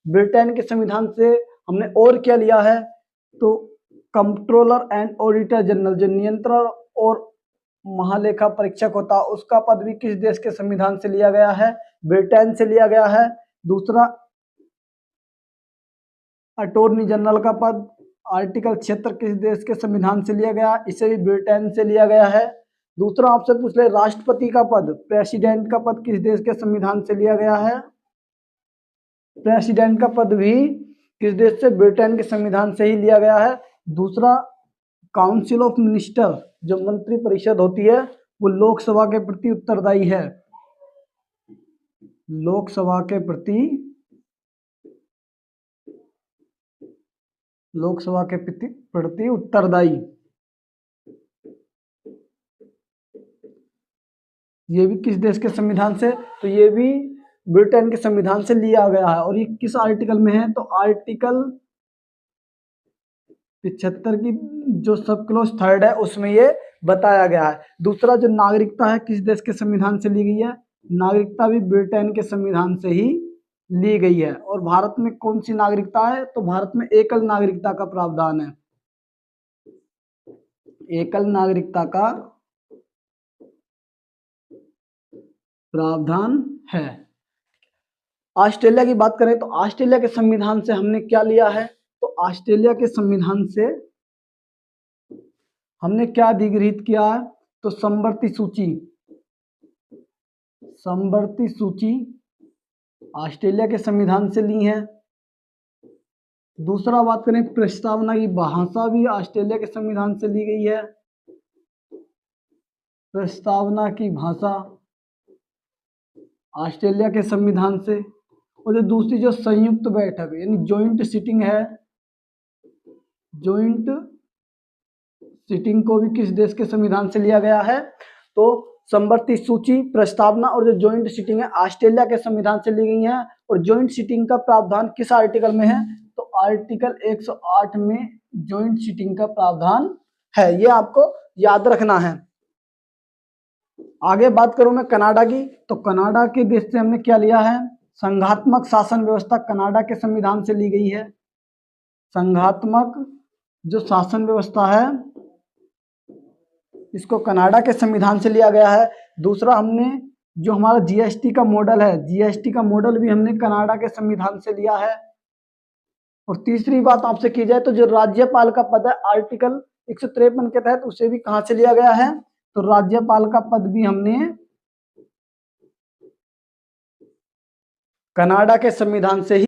Britain के संविधान से हमने और क्या लिया है, तो कंट्रोलर एंड ऑडिटर जनरल, जो नियंत्रण और महालेखा परीक्षक होता है, उसका पद भी किस देश के संविधान से लिया गया है, ब्रिटेन से लिया गया है। दूसरा, अटॉर्नी जनरल का पद आर्टिकल 76 किस देश के संविधान से लिया गया, इसे भी ब्रिटेन से लिया गया है। दूसरा आपसे पूछ ले, राष्ट्रपति का पद, प्रेसिडेंट का पद किस देश के संविधान से लिया गया है, प्रेसिडेंट का पद भी किस देश से, ब्रिटेन के संविधान से ही लिया गया है। दूसरा, काउंसिल ऑफ मिनिस्टर, जो मंत्री परिषद होती है, वो लोकसभा के प्रति उत्तरदायी है, लोकसभा के प्रति उत्तरदायी। ये भी किस देश के संविधान से, तो ये भी ब्रिटेन के संविधान से लिया गया है। और ये किस आर्टिकल में है, तो आर्टिकल 75 की जो सब क्लॉज 3 है उसमें ये बताया गया है। दूसरा, जो नागरिकता है किस देश के संविधान से ली गई है, नागरिकता भी ब्रिटेन के संविधान से ही ली गई है। और भारत में कौन सी नागरिकता है, तो भारत में एकल नागरिकता का प्रावधान है, एकल नागरिकता का प्रावधान है। ऑस्ट्रेलिया की बात करें तो ऑस्ट्रेलिया के संविधान से हमने क्या लिया है, तो ऑस्ट्रेलिया के संविधान से हमने क्या अधिग्रहित किया है, तो समवर्ती सूची, समवर्ती सूची ऑस्ट्रेलिया के संविधान से ली है। दूसरा बात करें, प्रस्तावना की भाषा भी ऑस्ट्रेलिया के संविधान से ली गई है, प्रस्तावना की भाषा ऑस्ट्रेलिया के संविधान से। और जो दूसरी जो संयुक्त बैठक यानी जॉइंट सिटिंग है, जॉइंट सिटिंग को भी किस देश के संविधान से लिया गया है, तो समवर्ती सूची, प्रस्तावना और जो जॉइंट सिटिंग है ऑस्ट्रेलिया के संविधान से ली गई है। और जॉइंट सिटिंग का प्रावधान किस आर्टिकल में है, तो आर्टिकल 108 में जॉइंट सिटिंग का प्रावधान है, ये आपको याद रखना है। आगे बात करूं मैं कनाडा की, तो कनाडा के देश से हमने क्या लिया है, संघात्मक शासन व्यवस्था कनाडा के संविधान से ली गई है, संघात्मक जो शासन व्यवस्था है इसको कनाडा के संविधान से लिया गया है। दूसरा, हमने जो हमारा जीएसटी का मॉडल है, जीएसटी का मॉडल भी हमने कनाडा के संविधान से लिया है। और तीसरी बात आपसे की जाए तो जो राज्यपाल का पद है आर्टिकल 153 के तहत, उसे भी कहां से लिया गया है, तो राज्यपाल का पद भी हमने कनाडा के संविधान से ही